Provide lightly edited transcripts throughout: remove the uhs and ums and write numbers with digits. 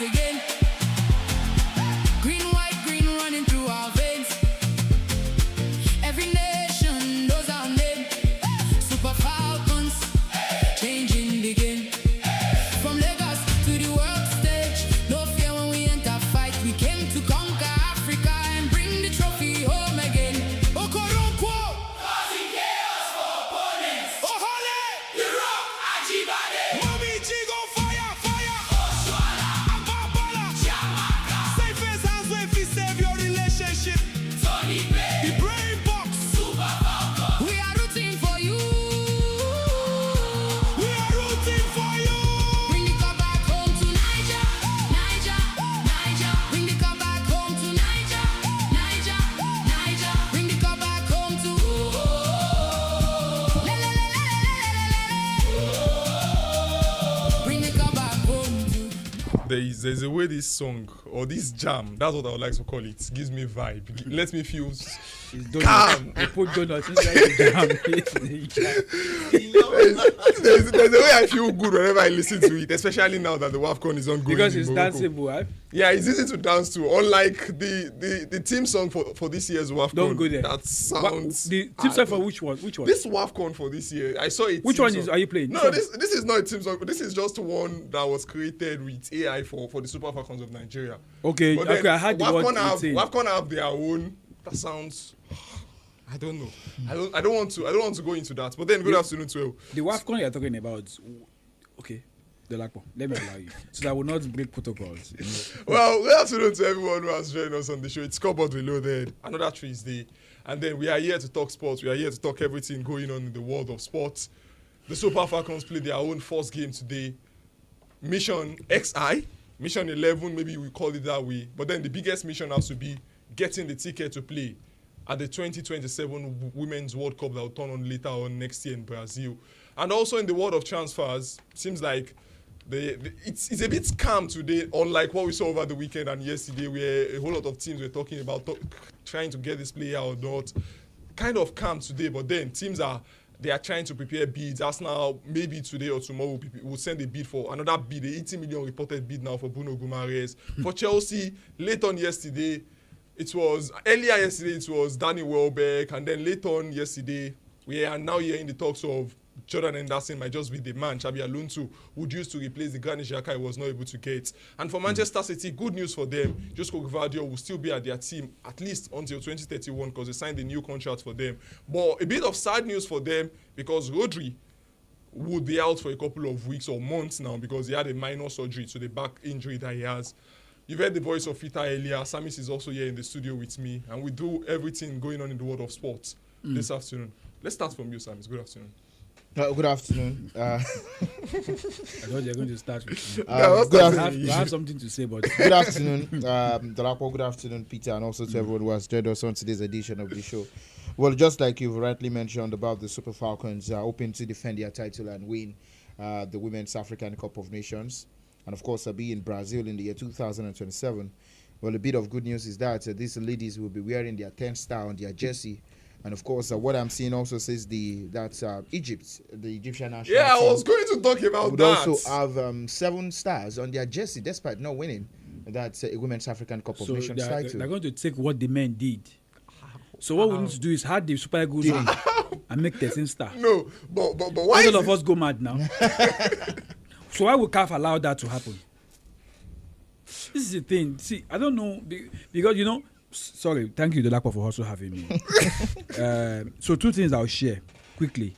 rise again. Green, white, green running through our veins. Every nation knows our name. Super Falcons, changing the game. From Lagos to the world stage, no fear when we enter fight. We came to conquer Africa and bring the trophy home again. Okoronkwo, causing chaos for opponents. Ohole, the rock, Ajibade. Mommy Chigo, fire, fire. Oshuala, Agbabala, Chiamaka. Save face hands when we save your relationship. Tony Bay, the brain box, Super Falcon. We are rooting for you. We are rooting for you. Bring the cup back home to Niger, Niger, Niger. Bring the cup back home to Niger, Niger, Niger. Bring the cup back home to. Le, le, le, le, le, le, le, le. Bring the cup back home to. There's a way this song or this jam, that's what I would like to call it, gives me vibe. Let me feel calm. They put donuts inside the jam. There's a way I feel good whenever I listen to it, especially now that the WAFCON is ongoing. Because in it's Morocco. danceable, right? Yeah, it's easy to dance to. Unlike the theme song for this year's WAFCON. Don't go there. That sounds. The team song for which one? Which one? This WAFCON for this year, I saw it. Which one are you playing? No, this is not a team song. This is just one that was created with AI for the Super Falcons of Nigeria. Okay, But okay, then I had the word routine. WAFCON have their own. That sounds. I don't know. I don't want to go into that. But then good afternoon to you. The WAFCON you're talking about. Okay, DOLAPO. Let me allow you, so that I will not break protocols. You know? Well, good afternoon to everyone who has joined us on the show. It's Scoreboard Reloaded, another Tuesday. And then we are here to talk sports. We are here to talk everything going on in the world of sports. The Super Falcons played their own first game today. Mission XI, Mission 11, maybe we call it that way. But then the biggest mission has to be getting the ticket to play at the 2027 Women's World Cup that will turn on later on next year in Brazil. And also in the world of transfers, seems like it's a bit calm today, unlike what we saw over the weekend and yesterday, where a whole lot of teams were talking about trying to get this player or not. Kind of calm today, but then teams are trying to prepare bids. Arsenal, maybe today or tomorrow, will send a bid for another bid, the 80 million reported bid now for Bruno Guimaraes. For Chelsea, earlier yesterday, it was Danny Welbeck, and then later on yesterday, we are now hearing the talks of Jordan Henderson might just be the man Xabi Alonso would use to replace the Granit Xhaka he was not able to get. And for Manchester City, good news for them. Josko Gvardiol will still be at their team at least until 2031 because they signed a new contract for them. But a bit of sad news for them because Rodri would be out for a couple of weeks or months now because he had a minor surgery to the back injury that he has. You've heard the voice of Peter earlier. Samis is also here in the studio with me, and we do everything going on in the world of sports this afternoon. Let's start from you, Samis. Good afternoon. Good afternoon. I thought you're going to start with me. I have something to say, but good afternoon, DOLAPO. Good afternoon, Peter, and also to everyone who has joined us on today's edition of the show. Well, just like you've rightly mentioned about the Super Falcons hoping to defend their title and win the Women's African Cup of Nations, and of course, be in Brazil in the year 2027. Well, a bit of good news is that these ladies will be wearing their 10th star on their jersey. And of course, what I'm seeing also says that Egypt, the Egyptian national team, I was going to talk about would that. also have 7 stars on their jersey, despite not winning that Women's African Cup of Nations title. They're going to take what the men did. So what we need to do is have the Super Eagles on and make 13 star. No, but why? All of us go mad now. So why would CAF allow that to happen? This is the thing. See, I don't know because sorry, thank you, DOLAPO, for also having me. So 2 things I'll share quickly.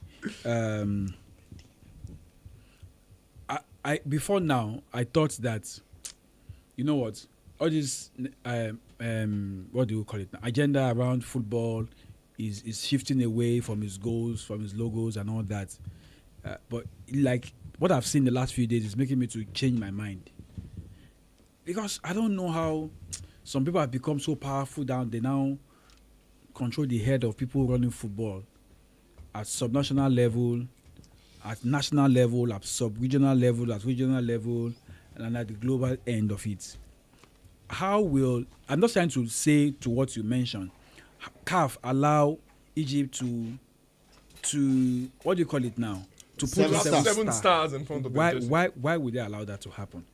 I before now I thought that, you know what, all this what do you call it now? Agenda around football is shifting away from his goals, from his logos, and all that. But like what I've seen the last few days is making me to change my mind, because I don't know how some people have become so powerful that they now control the head of people running football at subnational level, at national level, at sub-regional level, at regional level, and at the global end of it. I'm not trying to say to what you mentioned, CAF allow Egypt to what do you call it now? To put 7 stars in front of them. Why would they allow that to happen?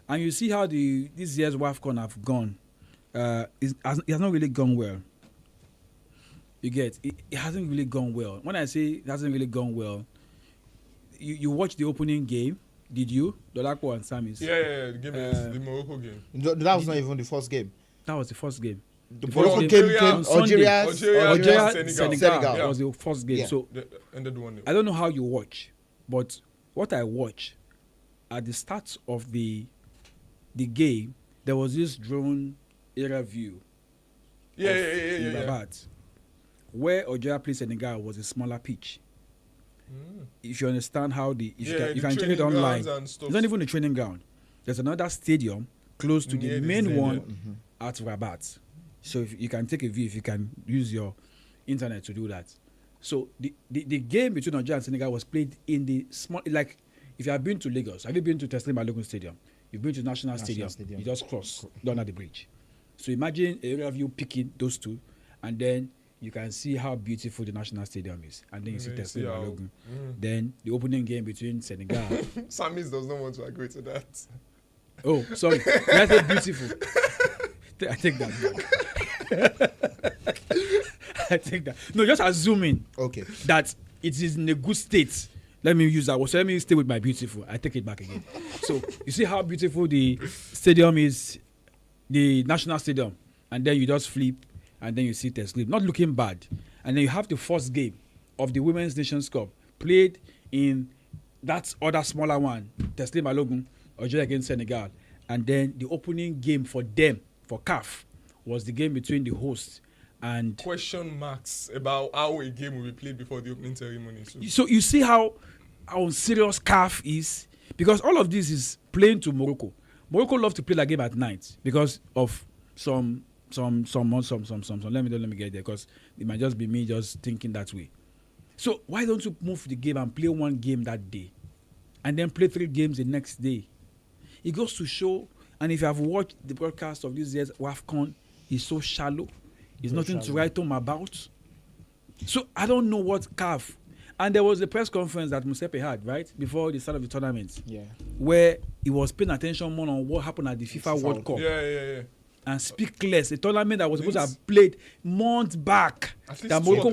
And you see how this year's WAFCON have gone. It has not really gone well. You get it hasn't really gone well. When I say it hasn't really gone well, you watched the opening game, did you? DOLAPO and SAMIES. Yeah. The game is the Morocco game. That was not even the first game. That was the first game. The first Morocco game game on Sunday. Algeria, Senegal Yeah. was the first game. Yeah. So Ended 1-0. I don't know how you watch, but what I watch at the start of the game, there was this drone area view. Yeah. Rabat, where Algeria played Senegal was a smaller pitch. If you understand how you can check it online. It's not even a training ground. There's another stadium close to the main one at Rabat. So if you can take a view, if you can use your internet to do that. So the game between Algeria and Senegal was played in the small, like if you have been to Lagos, have you been to 𝐶/Balogun Stadium? You've been to National Stadium. You just cross down at the bridge. So imagine a area of you picking those two, and then you can see how beautiful the National Stadium is. And then you see 𝐶/Balogun. Then the opening game between Senegal. SAMIES does not want to agree to that. Oh, sorry. That's a beautiful. I take that back. I take that. No, just assuming that it is in a good state. Let me use that word. So let me stay with my beautiful. I take it back again. So you see how beautiful the stadium is, the National Stadium, and then you just flip, and then you see 𝐶/Balogun, not looking bad. And then you have the first game of the Women's Nations Cup played in that other smaller one, 𝐶/Balogun, Algeria against Senegal. And then the opening game for them, for CAF, was the game between the hosts and... Question marks about how a game will be played before the opening ceremony. So you see how serious CAF is? Because all of this is playing to Morocco. Morocco love to play that game at night because of some. Let me get there, because it might just be me just thinking that way. So why don't you move the game and play one game that day, and then play 3 games the next day? It goes to show, and if you have watched the broadcast of this year's WAFCON, it's so shallow. It's nothing to write home about. So I don't know what CAF. And there was a press conference that Musepe had, right, before the start of the tournament, where he was paying attention more on what happened at the FIFA World Cup. Yeah. And speak less. A tournament that was supposed to have played months back. That Morocco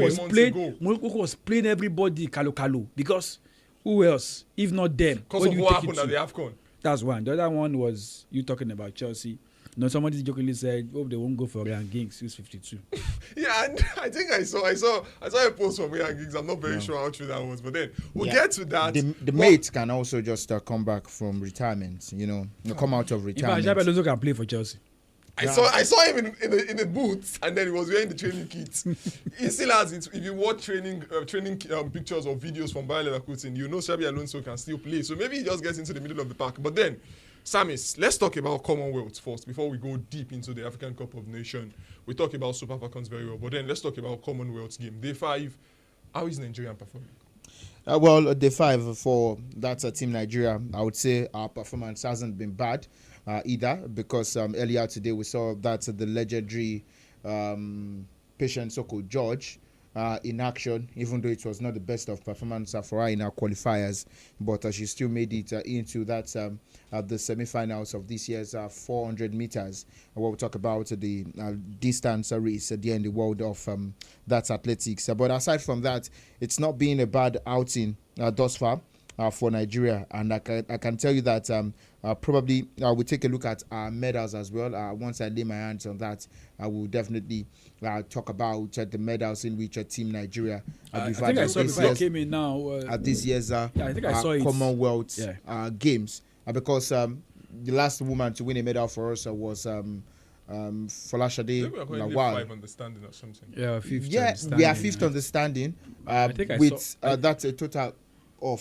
was playing everybody kalu, because who else if not them? Because of what happened at the AFCON. That's one. The other one was you talking about Chelsea. No, somebody jokingly said, "Hope they won't go for Ryan Giggs, who's 52." Yeah, and I think I saw a post from Ryan Giggs. I'm not very sure how true that was, but then we'll get to that. The mate can also just come back from retirement. Come out of retirement. In fact, Xabi can play for Chelsea. I saw him in the booth, and then he was wearing the training kit. He still has it. If you watch training pictures or videos from Bayer Leverkusen, you know Xabi Alonso can still play. So maybe he just gets into the middle of the pack. But then, SAMIES, let's talk about Commonwealth first before we go deep into the African Cup of Nations. We talk about Super Falcons very well, but then let's talk about Commonwealth game. Day 5, how is Nigeria performing? Well, day 5 for that Team Nigeria, I would say our performance hasn't been bad. Either, because earlier today we saw that the legendary Patience George in action, even though it was not the best of performance for her in our qualifiers, but she still made it into that the semi-finals of this year's 400 meters. We'll talk about the distance race at the end of the world of that's athletics. But aside from that, it's not been a bad outing thus far for Nigeria, and I can tell you that probably we'll take a look at our medals as well. Once I lay my hands on that, I will definitely talk about the medals in which Team Nigeria I think I saw before I came in now at this year's I think I saw it. Commonwealth Games, because the last woman to win a medal for us was Folashade Lawal. 5 understanding or something. Yeah, 5th. Yeah, understanding. we are 5th understanding. I think I with saw, that's a total of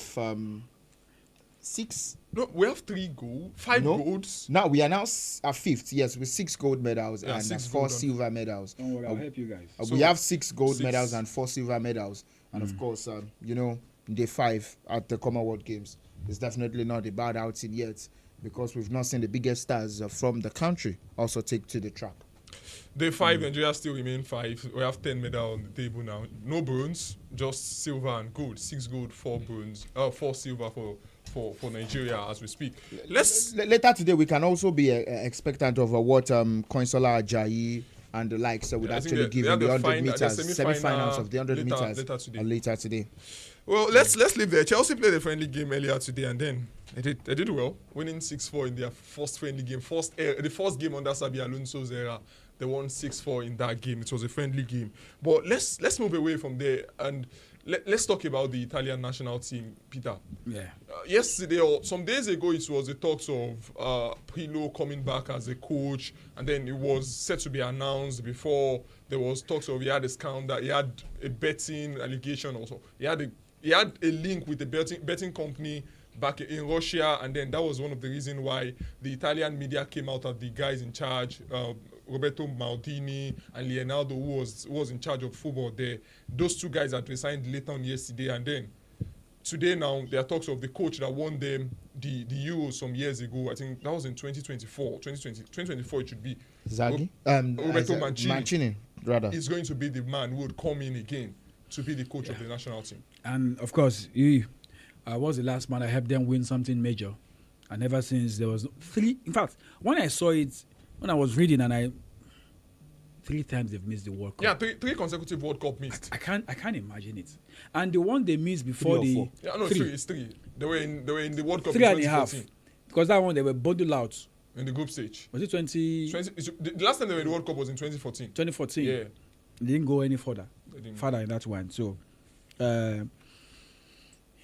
6. No, we have 3 gold, 5 golds. Now we are now 5th, yes, with 6 gold medals and 4 silver medals. Don't worry, I'll help you guys. We have 6 gold medals and 4 silver medals, and of course, day 5 at the Commonwealth Games is definitely not a bad outing yet, because we've not seen the biggest stars from the country also take to the track. Day 5, Nigeria still remain 5. We have 10 medals on the table now. No bronze, just silver and gold. 6 gold, 4 bronze, 4 silver for for Nigeria as we speak. Later today, we can also be expectant of what 𝐃𝐈𝐒, Ajayi, and the likes would actually give in the 100 meters, semi-finals of the 100 meters later today. Well, let's leave there. Chelsea played a friendly game earlier today, and then they did well, winning 6-4 in their first friendly game, the first game under Xabi Alonso's era. They won 6-4 in that game. It was a friendly game. But let's move away from there and let's talk about the Italian national team, Peter. Yeah. Yesterday or some days ago, it was the talks of Pirlo coming back as a coach, and then it was set to be announced before there was talks of he had a scandal, he had a betting allegation also. He had a link with a betting company back in Russia, and then that was one of the reasons why the Italian media came out at the guys in charge, Roberto Maldini and Leonardo, who was in charge of football there. Those two guys had resigned later on yesterday, and then today now there are talks of the coach that won them the Euros some years ago. I think that was in 2024 it should be. Zaghi? Roberto Mancini rather. Is going to be the man who would come in again to be the coach of the national team. And of course, he was the last man I helped them win something major. And ever since there was 3, in fact, when I saw it, when I was reading, and 3 times they've missed the World Cup. Yeah, three consecutive World Cup missed. I can't imagine it. And the one they missed before the 4. Yeah, no, 3. It's 3. They were in the World Cup 3 in and a half. 2014. Because that one they were bundled out. In the group stage. Was it 20? The last time they were in the World Cup was in 2014. 2014. Yeah. They didn't go any further in that one. So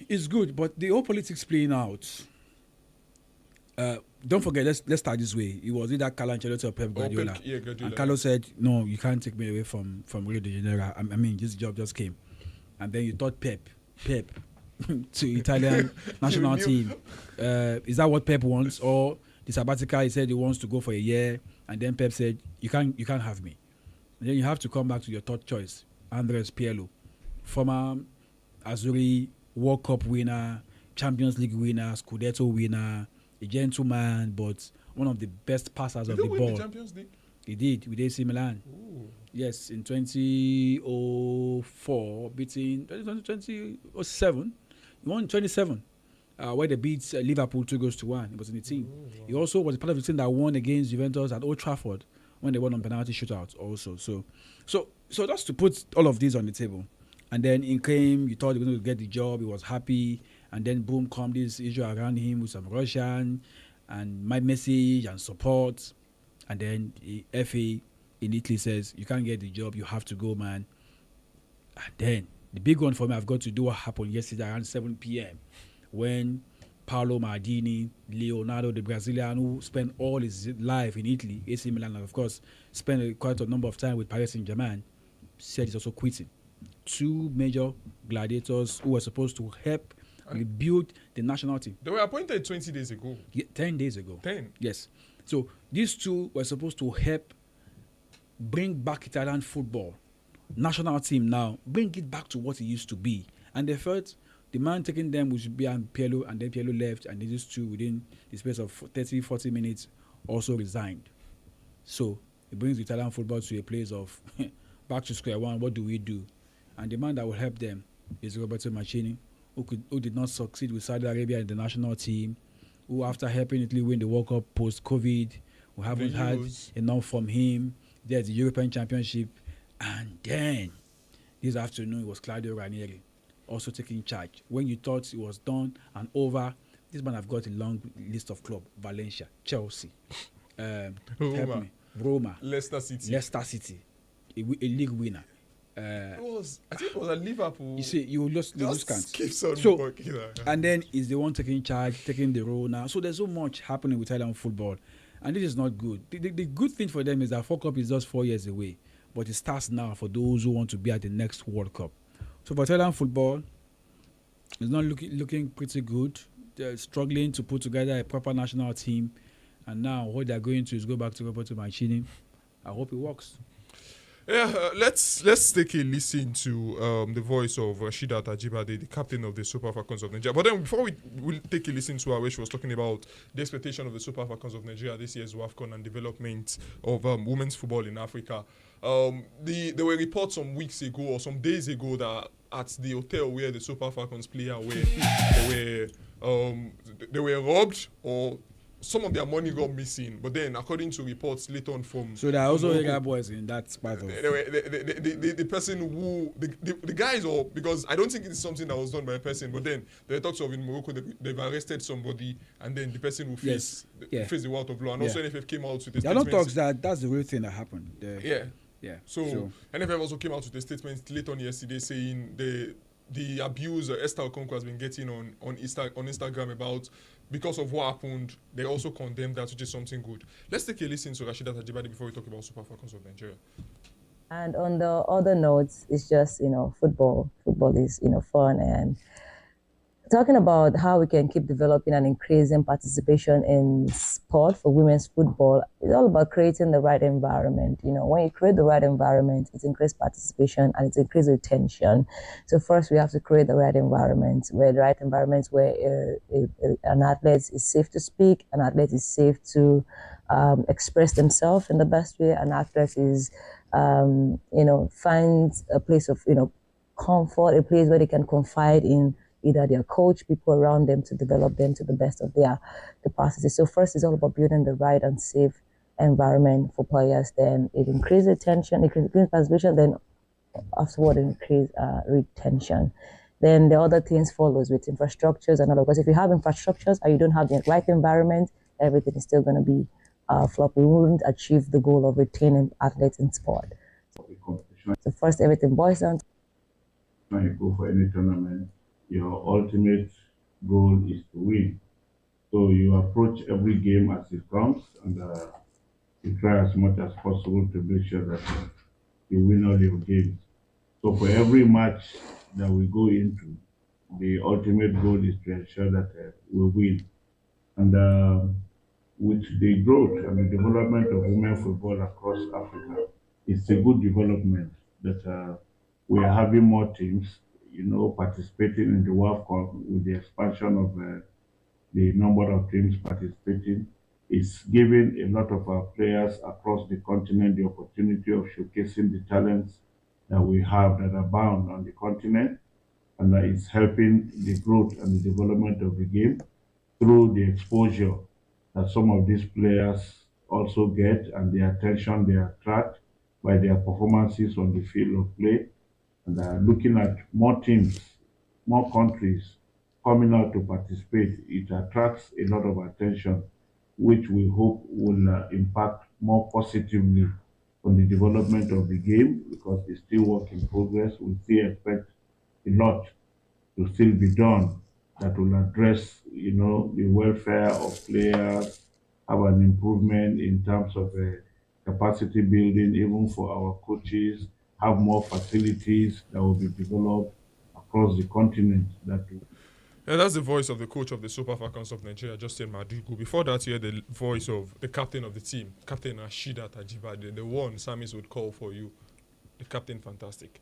it's good, but the whole politics playing out. Don't forget, let's start this way. It was either Carlo Ancelotti or Pep Guardiola. Guardiola. And Carlo said, "No, you can't take me away from Rio de Janeiro. I mean, this job just came." And then you thought Pep to Italian national team. Is that what Pep wants? Or the sabbatical, he said he wants to go for a year, and then Pep said, "You can't have me." And then you have to come back to your third choice, Andres Pirlo, former Azzurri World Cup winner, Champions League winner, Scudetto winner, a gentleman, but one of the best passers of the ball. The Champions League? He did with AC Milan. Ooh. Yes, in 2004, beating 2007. He won 27, where they beat Liverpool 2-1. He was in the team. Wow. He also was a part of the team that won against Juventus at Old Trafford when they won on penalty shootouts also. So that's to put all of these on the table. And then in came, you thought he was going to get the job, he was happy, and then boom, come this issue around him with some Russian and my message and support. And then the FA in Italy says, you can't get the job, you have to go, man. And then the big one for me, I've got to do what happened yesterday around 7 p.m. when Paolo Maldini, Leonardo, the Brazilian, who spent all his life in Italy, AC Milan, and of course spent quite a number of time with Paris Saint-Germain, said he's also quitting. 2 major gladiators who were supposed to help rebuild the national team. They were appointed 20 days ago. 10 days ago. 10? Yes. So these 2 were supposed to help bring back Italian football. National team now, bring it back to what it used to be. And they felt the man taking them would be Pirlo, and then Pirlo left, and these 2 within the space of 30, 40 minutes also resigned. So it brings Italian football to a place of back to square one. What do we do? And the man that will help them is Roberto Mancini, who did not succeed with Saudi Arabia in the national team, who after helping Italy win the World Cup post-COVID, we haven't had enough from him. There's the European Championship. And then this afternoon, it was Claudio Ranieri also taking charge. When you thought it was done and over, this man have got a long list of clubs: Valencia, Chelsea, Roma, Leicester City, a league winner. I think it was at Liverpool. You see, you lose count. So, and then is the one taking charge, taking the role now. So there's so much happening with Italian football, and this is not good. The good thing for them is that World Cup is just 4 years away, but it starts now for those who want to be at the next World Cup. So for Italian football, it's not looking pretty good. They're struggling to put together a proper national team, and now what they're going to is go back to Roberto Mancini. I hope it works. Yeah, let's take a listen to the voice of Rasheedat Ajibade, the captain of the Super Falcons of Nigeria. But then before we'll take a listen to her, where she was talking about the expectation of the Super Falcons of Nigeria this year's WAFCON and development of women's football in Africa. There were reports some weeks ago or some days ago that at the hotel where the Super Falcons play away, they were they were robbed or some of their money got missing. But then, according to reports later on So there are also Morocco, illegal boys in that part of. the person who the guys, or because I don't think it's something that was done by a person, but then there are talks of in Morocco they've arrested somebody and then the person will face face the world of law, and also NFF came out with a There are no statement. talks that's the real thing that happened. So NFF also came out with a statement late on yesterday saying the abuse 𝐿 Okonkwo has been getting on Instagram about, because of what happened, they also condemned that, which is something good. Let's take a listen to Rasheedat Ajibade before we talk about Super Falcons of Nigeria. And on the other notes, it's just, football. Football is, fun, and talking about how we can keep developing and increasing participation in sport for women's football, it's all about creating the right environment. When you create the right environment, it increases participation and it increases retention. So first, we have to create the right environment, where an athlete is safe to speak, an athlete is safe to express themselves in the best way, an athlete is, finds a place of, comfort, a place where they can confide in either their coach, people around them, to develop them to the best of their capacity. So first, it's all about building the right and safe environment for players. Then it increases retention, it increases participation. Then afterward, it increases retention. Then the other things follows with infrastructures and all. Because if you have infrastructures and you don't have the right environment, everything is still going to be flop. We wouldn't achieve the goal of retaining athletes in sport. So first, everything boils down to when you go for any tournament, your ultimate goal is to win. So you approach every game as it comes, and you try as much as possible to make sure that you win all your games. So for every match that we go into, the ultimate goal is to ensure that we win. And with the growth and the development of women football across Africa, it's a good development that we are having more teams, participating in the World Cup. With the expansion of the number of teams participating, it's giving a lot of our players across the continent the opportunity of showcasing the talents that we have that abound on the continent, and that is helping the growth and the development of the game through the exposure that some of these players also get and the attention they attract by their performances on the field of play. And looking at more teams, more countries coming out to participate, it attracts a lot of attention, which we hope will impact more positively on the development of the game, because it's still work in progress. We still expect a lot to still be done that will address, the welfare of players, have an improvement in terms of capacity building, even for our coaches, have more facilities that will be developed across the continent. That's the voice of the coach of the Super Falcons of Nigeria, Justin Madugu. Before that, you heard the voice of the captain of the team, Captain Rasheedat Ajibade, the one SAMIES would call for you. The captain, fantastic.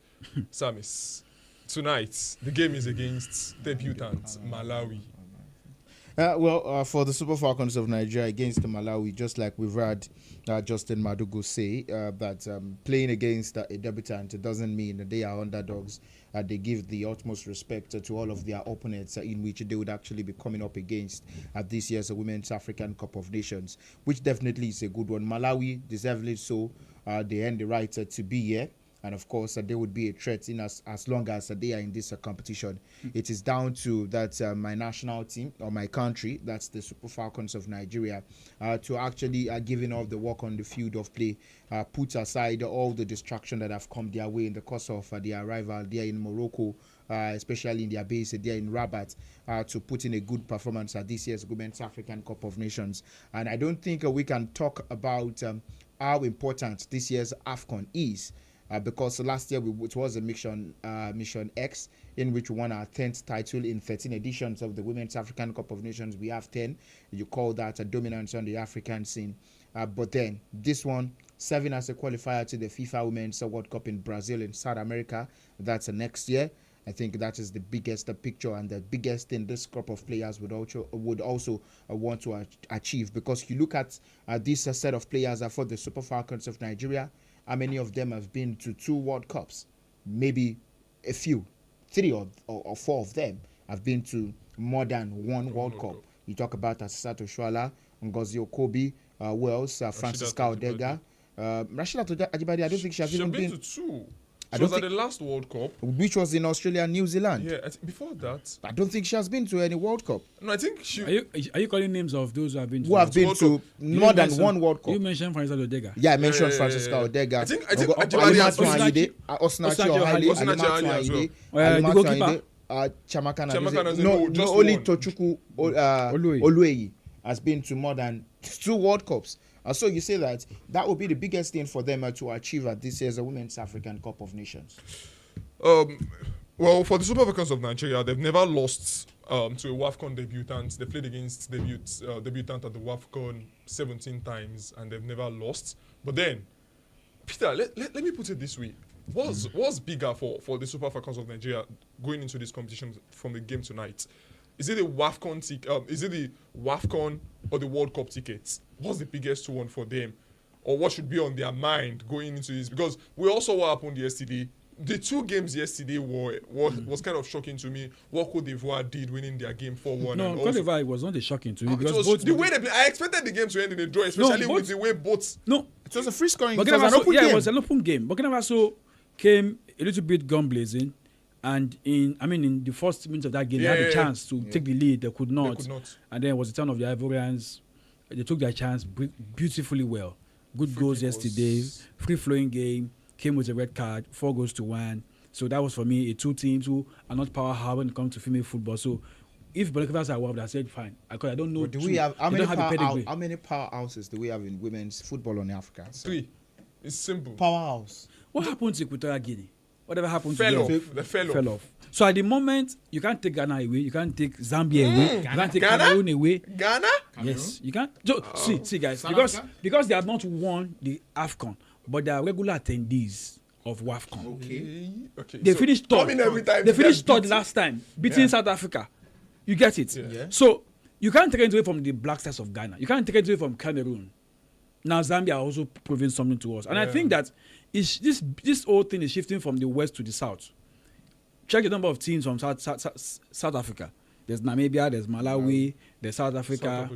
SAMIES, tonight, the game is against debutant Malawi. For the Super Falcons of Nigeria against Malawi, just like we've heard Justin Madugu say, that playing against a debutant doesn't mean that they are underdogs. They give the utmost respect to all of their opponents in which they would actually be coming up against at this year's Women's African Cup of Nations, which definitely is a good one. Malawi, deservedly so, they earn the right to be here. And of course, they would be a threat in as long as they are in this competition. It is down to that my national team, or my country, that's the Super Falcons of Nigeria, to actually giving all the work on the field of play, put aside all the distraction that have come their way in the course of their arrival there in Morocco, especially in their base there in Rabat, to put in a good performance at this year's Women's African Cup of Nations. And I don't think we can talk about how important this year's AFCON is. Because last year it was a mission X, in which we won our 10th title in 13 editions of the Women's African Cup of Nations. We have 10. You call that a dominance on the African scene. But then this one, serving as a qualifier to the FIFA Women's World Cup in Brazil in South America, that's next year. I think that is the biggest picture and the biggest thing this group of players would also want to achieve. Because you look at this set of players for the Super Falcons of Nigeria, how many of them have been to 2 World Cups? Maybe a few, 3 or 4 of them have been to more than one World Cup. You talk about Asisat Oshoala, Ngozi Okobi, who else? Francisca Odega. Rashida Ajibade, I don't think she has even been to 2. I She don't was at think- the last World Cup. which was in Australia and New Zealand. Yeah, I think before that. I don't think she has been to any World Cup. No, I think she. Are you calling names of those who have been to Who have been World to Cup. more than mentioned- one World Cup. You mentioned Francisca Odega. Yeah, I mentioned Yeah. Francisca Odega. I think Ajibade Alimatu has- Ayinde, Osinachi Ohale, Osinachi Alimatu Ohale as well. Ayinde, The Alimatu goalkeeper? Ayinde, Chamaka Chamaka Nnadozie. Nnadozie, No, no, just only one. Tochukwu Oluweyi. Oluweyi has been to more than 2 World Cups. So you say that would be the biggest thing for them to achieve at this year's Women's African Cup of Nations. Well, for the Super Falcons of Nigeria, they've never lost to a WAFCON debutant. They played against debutant at the WAFCON 17 times, and they've never lost. But then, Peter, let me put it this way. What's bigger for the Super Falcons of Nigeria going into this competition from the game tonight? Is it the WAFCON or the World Cup tickets? What's the biggest one for them? Or what should be on their mind going into this? Because we also saw what happened yesterday. The 2 games yesterday was kind of shocking to me. What Côte d'Ivoire did winning their game 4-1. No, and Côte also, d'Ivoire was not a shocking to me it because was both the way they play. I expected the game to end in a draw, especially with the way both. No, It was a free scoring. It Burkina was an Faso, open yeah, game. it was an open game. Burkina Faso came a little bit gun blazing, and in the first minute of that game, they had a chance to take the lead. They could not. And then it was the turn of the Ivorians. They took their chance beautifully well. Good goals yesterday. Free flowing game. Came with a red card. 4-1. So that was for me 2 teams who are not powerhouse when it comes to female football. So if Burkina Faso are one, I said fine. I don't know. But do we have how they many don't have a pedigree. how many powerhouses do we have in women's football on Africa? 3. It's simple. Powerhouse. What happened to Equatorial Guinea? Whatever happened Fell to off. them? They fell Fell off. off. So at the moment, you can't take Ghana away. You can't take Zambia away. You can't take Ghana? Cameroon away. Ghana? Yes, you can't. So, see, guys, South Africa? because they have not won the AFCON, but they are regular attendees of WAFCON. Okay. They so finished third. coming every time They to finished get third beat. last time, beating South Africa. You get it? Yeah. So you can't take it away from the Black Stars of Ghana. You can't take it away from Cameroon. Now Zambia are also proving something to us, and I think that this whole thing is shifting from the west to the south. Check the number of teams from South Africa. There's Namibia, there's Malawi, there's South Africa.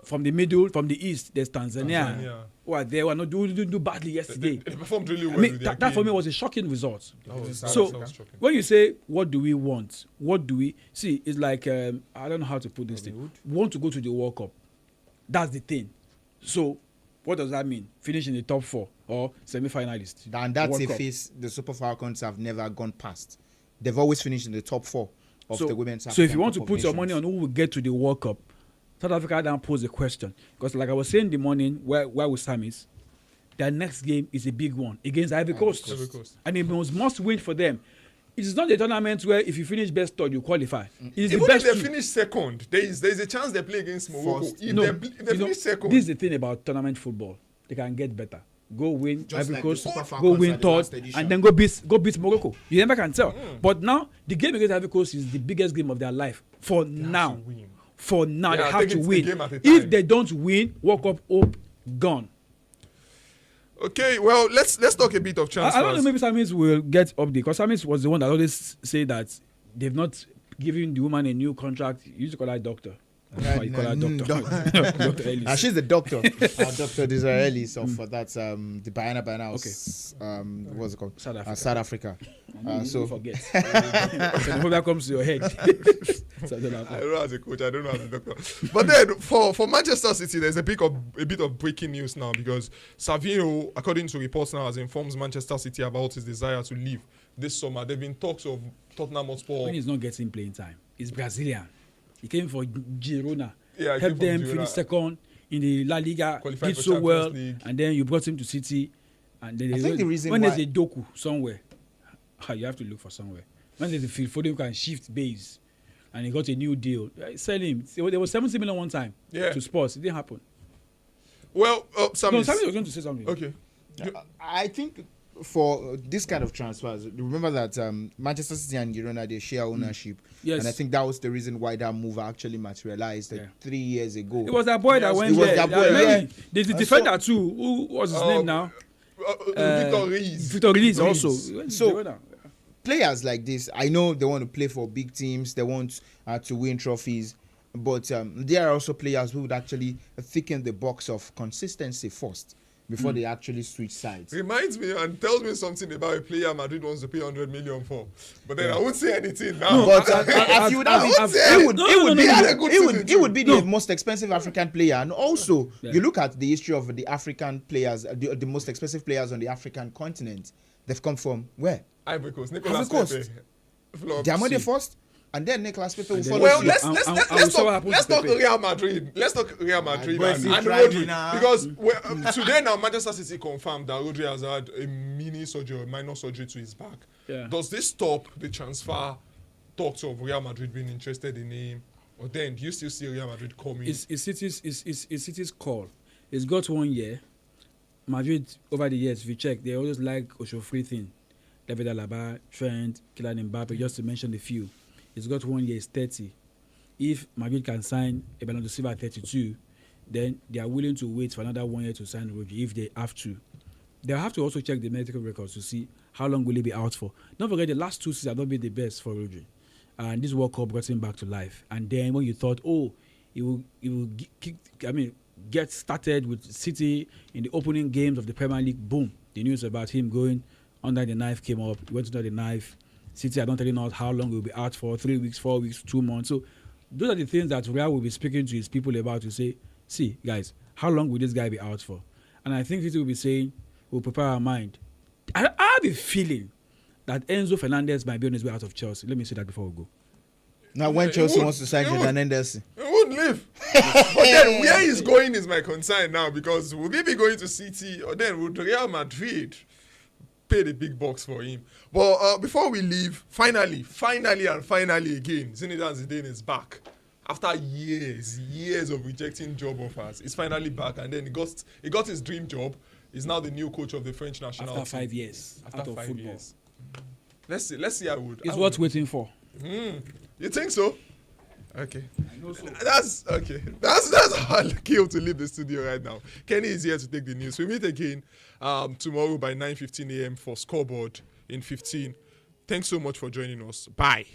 From the middle, from the east, there's Tanzania. Who are there? Who are not do badly yesterday. They performed really well. I mean, with their that for me game. was a shocking result. So So when you say what do we want, what do we see? It's like I don't know how to put this thing. We want to go to the World Cup. That's the thing. So what does that mean? Finish in the top 4 or semi-finalist? And that's World a Cup. phase the Super Falcons have never gone past. They've always finished in the top 4 of the women's. So if you African want to Cup put of your money on Nations. who will get to the World Cup, South Africa then pose a question. Because like I was saying in the morning, where with SAMIES, their next game is a big one against Ivory Coast. Ivory Coast. And it was must win for them. It is not a tournament where if you finish best third, you qualify. It is Even the best if they two. finish second, there is a chance they play against Morocco. First. If No, they you know, finish second, this is the thing about tournament football. They can get better. Go win Just Ivory like Coast, the Super go Falcons win at the last third, edition. and then go beat Morocco. You never can tell. But now the game against Ivory Coast is the biggest game of their life. For now, win. they have take to it a win. game at a If time. they don't win, World Cup hope gone. Okay, well, let's talk a bit of I transfers. don't know. Maybe SAMIES will get update because SAMIES was the one that always say that they've not given the woman a new contract. You used to call her doctor. I don't know why you call her doctor. Dr. Ellis. She's the doctor. Dr. Disraeli. So for that, the Bayana House, what's it called? South Africa. South Africa. You So forget. So the problem comes to your head. So I don't know. I don't know as a coach, I don't know as a doctor. But then for Manchester City, there's a bit of breaking news now because Savino, according to reports now, has informed Manchester City about his desire to leave this summer. There've been talks of Tottenham Hotspur. When he's not getting playing time, he's Brazilian. He came for Girona, Yeah, he came helped from them Girona. finish second in the La Liga, Qualified did for so Champions well, League. and then you brought him to City. And then I think the reason when why- there's a doku somewhere, you have to look for somewhere. When there's a field for them can shift base, and he got a new deal. Sell him. There was 70 million one time to Spurs. It didn't happen. Well, No, Samis. Sammy was going to say something. Okay. I think for this kind of transfers, remember that Manchester City and Girona, they share ownership. Yes. And I think that was the reason why that move actually materialized 3 years ago. It was that boy that Yes, went it was there. that boy, Maybe yeah. There's the And defender too. Who was his name now? Victor Reis. Victor Reis also. So- Girona. players like this, I know they want to play for big teams, they want to win trophies, but there are also players who would actually thicken the box of consistency first before they actually switch sides. Reminds me and tells me something about a player Madrid wants to pay 100 million for. But then I won't say anything now. No, but it would be the most expensive African player. And also, you look at the history of the African players, the most expensive players on the African continent. They've come from where? Ivory Coast. Ivory Coast. Diamante first, and then Nicolas Pepe will follow. Well, let's talk Real Madrid. Let's talk Real Madrid and Rodri. Because today now Manchester City confirmed that Rodri has had a mini surgery or minor surgery to his back. Yeah. Does this stop the transfer talks of Real Madrid being interested in him? Or then do you still see Real Madrid coming? It's City's call. It's got 1 year. Madrid, over the years, if you check, they always like Oshofri thing. David Alaba, Trent, Kylian Mbappe, just to mention a few. It's got 1 year, it's 30. If Madrid can sign Bernardo Silva at 32, then they are willing to wait for another 1 year to sign Rodri if they have to. They'll have to also check the medical records to see how long will he be out for. Don't forget, the last 2 seasons have not been the best for Rodri. And this World Cup brought him back to life. And then when you thought, he will get started with City in the opening games of the Premier League, boom, the news about him going under the knife came up. He went under the knife. City are not telling us how long he will be out for, 3 weeks, 4 weeks, 2 months. So those are the things that Real will be speaking to his people about to say, see, guys, how long will this guy be out for? And I think City will be saying, we'll prepare our mind. I have a feeling that Enzo Fernandez might be on his way out of Chelsea. Let me say that before we go. Now, when Chelsea wants to sign Jordan Henderson, he wouldn't leave. But then where he's going is my concern now, because would he be going to City, or then would Real Madrid pay the big bucks for him? But before we leave, finally again, Zinedine Zidane is back. After years of rejecting job offers, he's finally back, and then he got his dream job. He's now the new coach of the French national team. After 5 years out of football. Years. Let's see how it would. It's worth waiting for. You think so? Okay. I know so. That's okay. That's all Kill to leave the studio right now. Kenny is here to take the news. We meet again tomorrow by 9:15 a.m. for Scoreboard in 15. Thanks so much for joining us. Bye.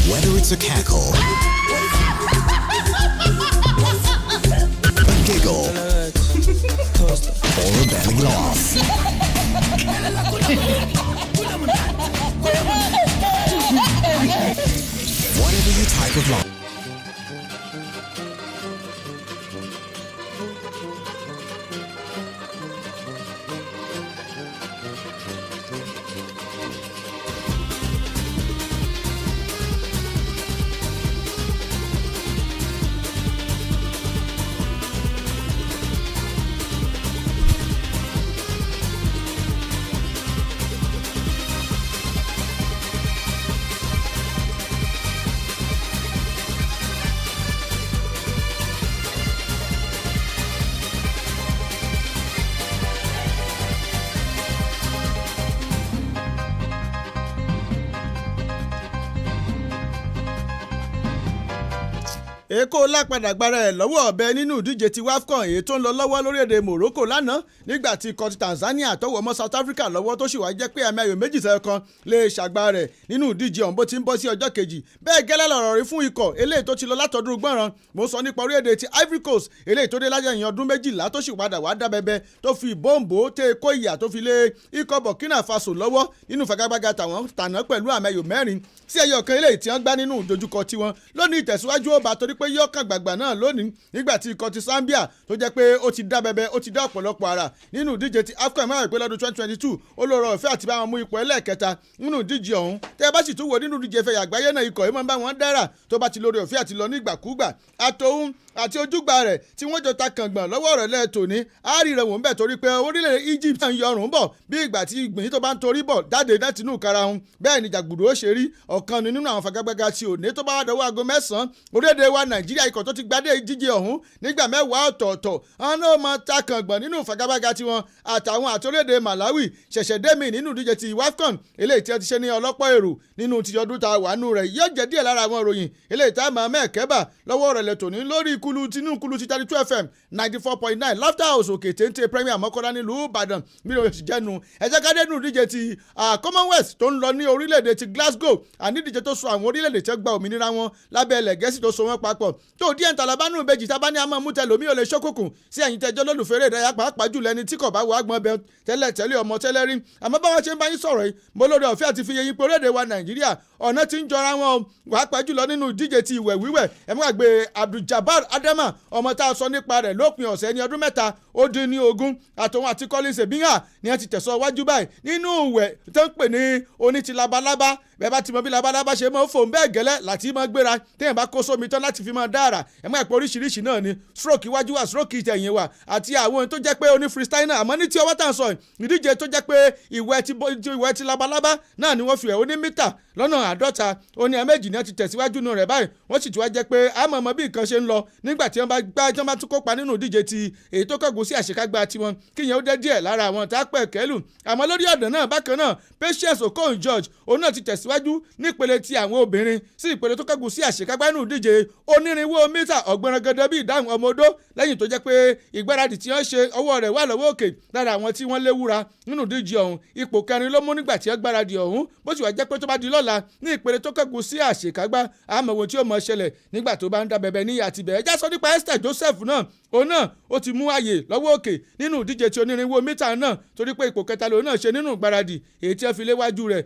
Whether it's a cackle, a giggle, or a belly laugh, whatever your type of laugh. Èkó lápadà gbára ẹ̀ lọ́wọ́ ọ̀bẹ nínú ìdíje ti WAFCON èyí tó ń lọ lọ́wọ́ lórílẹ̀‐èdè Morocco lánàá nígbà tí ikọ̀ ti Tanzania tọ́wọ́ mọ́ South Africa lọ́wọ́ tó sì wá jẹ́ pé àmì ayò 2-1 lè ṣàgbá rẹ̀ nínú ìdíje ọ̀hún bó ti ń bọ́ sí ọjọ́ kejì. Bẹ́ẹ̀ gẹ́lẹ́ lọ̀rọ̀ rí fún ikọ̀ eléyìí tó ti lọ látọdún gbọ́nran. Mo sọ nípa orílẹ̀‐èdè ti Ivory Coast eléyìí tó dé lájẹ̀yìn ọdún 12 tó sì padà wá dábẹ́bẹ́ tó fi bọ́ǹbò tẹ kó ìyà tó fi lé ikọ̀ Burkina Faso lọ́wọ́ nínú fagagbága tàwọn tàná pẹ̀lú àmì ayò 4 sí ẹyọ kan eléyìí tí wọ́n gbá nínú ìdojúkọ tiwọn. Lónìí ìtẹ̀síwájú ó bá torí pé yóò kàn gbàgbà náà lónìí nígbà tí ikọ̀ ti Zambia tó jẹ́ pé ó ti dá bẹbẹ ó ti dá ọ̀pọ̀lọpọ̀ ara nínú ìdíje ti AFCON máa rẹ̀ pé lọ́dún 2022 ó lọ́rọ̀ ọ̀fẹ́ àti bá wọn mú ipò ẹlẹ́ẹ̀kẹta nínú ìdíje ọ̀hún. Tẹ́ ẹ bá sì tún wo nínú ìdíje ìfẹ̀yà àgbáyé náà ikọ̀ yìí máa ń bá wọn dára tó bá ti lórí ọ̀fẹ́ àti lọ nígbàkúgbà àtòhún àti ojúgbà rẹ̀ tí wọ́n jọ ta kàngbọ̀n lọ́wọ́ rẹ̀ lẹ́ẹ̀tọ́ ní àárí rẹ̀ wò ń bẹ̀ torí pé orílẹ̀ Egypt ń yọrùn bọ̀ bí ìgbà tí ìgbìyìn tó bá ń torí bọ̀ jáde láti inú karahun bẹ́ẹ̀ ni jàgbùdù ó ṣe rí ọ̀kan nínú àwọn fagagbága tí ò ní tó bá wà dọ́wọ́ aago 9 orílẹ̀-èdè wa Nàìjíríà ikọ̀ tó ti gbadé ìdíje ọ̀hún nígbà 10 ọ̀tọ̀ọ̀tọ̀ wọn náà máa ta kàngbọ̀n nínú ìfagagbága tiwọn àtàwọn àtòlédè Malawi ṣẹ̀ṣẹ̀ dẹ́mi nínú ìdíje ti WAFCON eléyìí tí wọ́n ti ṣe ní ọlọ́pọ̀ èrò nínú ti ọdún tá a wà nù rẹ̀ yóò jẹ́ díẹ̀ lára àwọn ìròyìn eléyìí tá a máa mẹ́ẹ̀kẹ́bà lọ́wọ́ rẹ̀ lẹ́tọ̀ ní lórí kulu ti 32 FM 94.9 Laughter House òkè téńté Premier Mọ́kọ́lá nílùú Ìbàdàn bí ó ti jẹ́nu ẹ̀jẹ̀ kádé nù ìdíje ti Commonwealth tó ń lọ ní orílẹ̀-èdè ti Glasgow ànídíje tó so àwọn orílẹ̀-èdè tí ó gba òmìnira wọn lábẹ́ ilẹ̀ Gẹ̀ẹ́sì tó so wọn papọ̀ tó díẹ̀ ntàlábánú ìbejì tábá ní àmọ́ mútẹ́lómi ò lè ṣókùnkùn sí ẹ̀yìn tẹjọ́ lólùfẹ́ eré ìdárayá pàápàá jùlọ ẹni tí kò bá wọ agbọ̀n bẹ tẹ́lẹ̀ ọmọ tẹ́lẹ̀ rí àmọ́ báwọn ṣe ń bá yín sọ̀rọ̀ yìí mo lórí ọ̀fẹ́ àti fi yẹyin pé orílẹ̀-èdè wa Nàìjíríà ọ̀nà tí ń jọra wọn pàápàá jùlọ nínú ìdíje ti ìwẹ̀ wíwẹ̀ ẹ má gbé Abdul-Jabbar Adama ọmọ tá a sọ nípa rẹ̀ lópin ọ̀sẹ̀ ní ọdún 3 àtòun àti Collins Ebinha ni wọ́n ti tẹ̀sọ́ wájú báyìí nínú ìwẹ̀ tó ń pè ní oní ti labalábá bẹ́ẹ̀ bá ti mọ bí labalábá ṣe máa ń fò ń bẹ́ẹ̀ gẹ́lẹ́ láti máa gbéra téèyàn bá kó sómi tán láti fi máa dára ẹ má pẹ́ oríṣiríṣi náà ni stroke iwájú wa stroke ìtẹ̀yìn wa àti àwọn tó jẹ́ pé oní freestyle náà àmọ́ ní tí ọwọ́ tà ń sọ ìdíje tó jẹ́ pé ìwẹ̀ ti labalábá náà ni wọ́n fi oní mítà lọ́nà 50 oní ẹ̀mẹ́jì ni wọ́n ti tẹ̀síwájú nù rẹ̀ báyìí wọ́n sì ti wá jẹ́ pé àmọ́ mọ bí nǹkan ṣe ń lọ nígbà tí wọ́n bá tún kópa nínú ìdíje ti èyí tó kọ̀gùn sí àṣekágbá tiwọn kíyẹn ó dé díẹ̀ lára àwọn tá a pẹ̀ kẹ́lù àmọ́ lórí ọ̀dọ̀ náà bákan náà Patience Okon George òun náà ti tẹ̀síwájú nípele ti àwọn obìnrin sí ìpele tó kọ̀gùn sí àṣekágbá nínú ìdíje onírinwó mítà ọ̀gbọ̀nrangandàn bíi ìdáhùn ọmọ odó lẹ́yìn tó jẹ́ pé ìgbáradì tí wọ́n ṣe ọwọ́ rẹ̀ wà lọ́wọ́ òkè lára àwọn tí wọ́n léwúra nínú ìdíje ọ̀hún ipò 4 ló mú nígbà tí wọ́n gbáradì ọ̀hún bó sì wá jẹ́ pé tó bá di lọ́la ní ìpele tó kọ̀gùn sí àṣekágbá àmọ́ ohun tí ó mọ̀ ṣẹlẹ̀ nígbà tó bá ń da bẹ̀bẹ̀ ní àtibẹ̀ ẹjá sọ nípa Esther Joseph náà òun náà ó ti mú ààyè lọ́wọ́ òkè nínú ìdíje tí onírinwó mítà náà torí pé ipò 3 lòun náà ṣe nínú ìgbáradì èyí tí wọ́n fi léwájú rẹ̀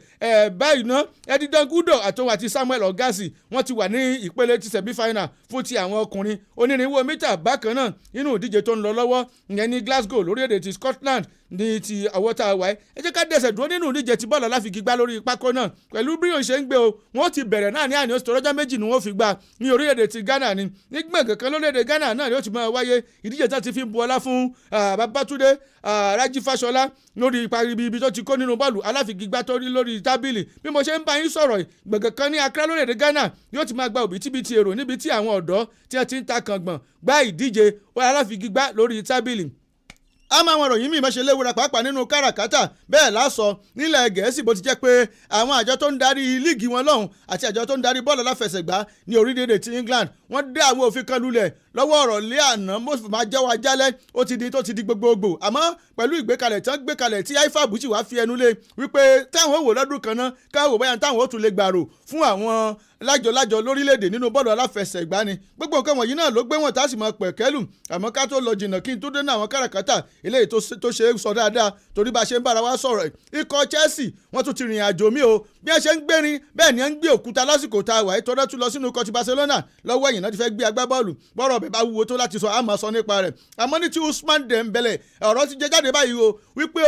báyìí ná Edidan Gudo àtòun àti Samuel Ogasi wọ́n ti wà ní ìpele ti semi-final fún ti àwọn ọkùnrin onírinwó mítà bákan náà nínú ìdíje tó ń lọ lọ́wọ́ ìyẹn ní Glasgow lórílẹ̀-èdè ti Scotland ní ti ọwọ́ tá a wáyé ẹ jẹ́ ká dẹ̀sẹ̀ dúró nínú ìdíje ti bọ́ọ̀lù aláfiigi gbá lórí pákó náà pẹ̀lú bí òun ṣe ń gbé o wọ́n ti bẹ̀rẹ̀ náà ní àní oṣù tọ́jọ́ 2 ni wọ́n fi gbá ní orílẹ̀-èdè ti Ghana ni ní gbọ̀ngàn kan lórílẹ̀-èdè Ghana náà ni ó ti máa wáyé ìdíje tó ti fi bu ọlá fún Babátúndé Rájí Fáṣọlá lórí ibi tó ti kó nínú bọ́ọ̀lù aláfiigi gbá tó rí lórí tábìlì bí mo ṣe ń bá yín sọ̀rọ̀ gbọ̀ngàn kan ní Accra lórílẹ̀-èdè Ghana yóò ti máa gba òbítíbitì èrò níbi tí àwọn ọ̀dọ́ tí wọ́n ti ń ta kàngbọ̀n gbá ìdíje aláfiigi gbá lórí tábìlì àmọ́ àwọn ìròyìn míì máa ṣe léwura pàápàá nínú káràkátà bẹ́ẹ̀ lásọ nílẹ̀ Gẹ̀ẹ́sì bó ti jẹ́ pé àwọn àjọ tó ń darí líìgì wọn lọ́hùn àti àjọ tó ń darí bọ́ọ̀lù aláfẹsẹ̀gbá ní orílẹ̀-èdè ti England wọ́n dé àwọn òfin kan lulẹ̀ lọ́wọ́ ọ̀rọ̀ lé àná mọ́sùlùmí máa jẹ́wọ́ ajálẹ̀ ó ti di gbogbogbò àmọ́ pẹ̀lú ìgbékalẹ̀ tí wọ́n gbé kalẹ̀ tí IFAB sì wá fi ẹnu lé wípé táwọn wò lọ́dún kan náà káwọn wò báyà táwọn ó tún lè gbàrò fún àwọn lájọ lórílẹ̀‐èdè nínú bọ́ọ̀lù aláfẹsẹ̀gbá ni gbogbo nǹkan wọ̀nyí náà ló gbé wọn tá a sì mọ pẹ̀kẹ́lù àmọ́ ká tó lọ jìnnà kí n tó dé ní àwọn káràkátà eléyìí tó ṣe é sọ dáadáa torí bá a ṣe ń bára wa sọ̀rọ̀ ikọ̀ Chelsea wọ́n tún ti rìn àjò mi o bí wọ́n ṣe ń gbérin bẹ́ẹ̀ ni wọ́n ń gbé òkúta lásìkò tá a wà ìtọ́jú tún lọ sínú ikọ̀ ti Barcelona lọ́wọ́ ẹ̀yìn náà ti fẹ́ gbé agbábọ́ọ̀lù bọ́rọ̀ bẹ̀ bá wúwo tó láti sọ àmọ́ sọ nípa rẹ̀ àmọ́ ní ti Ousmane Dembele ọ̀rọ̀ ti jẹ jáde báyìí o wípé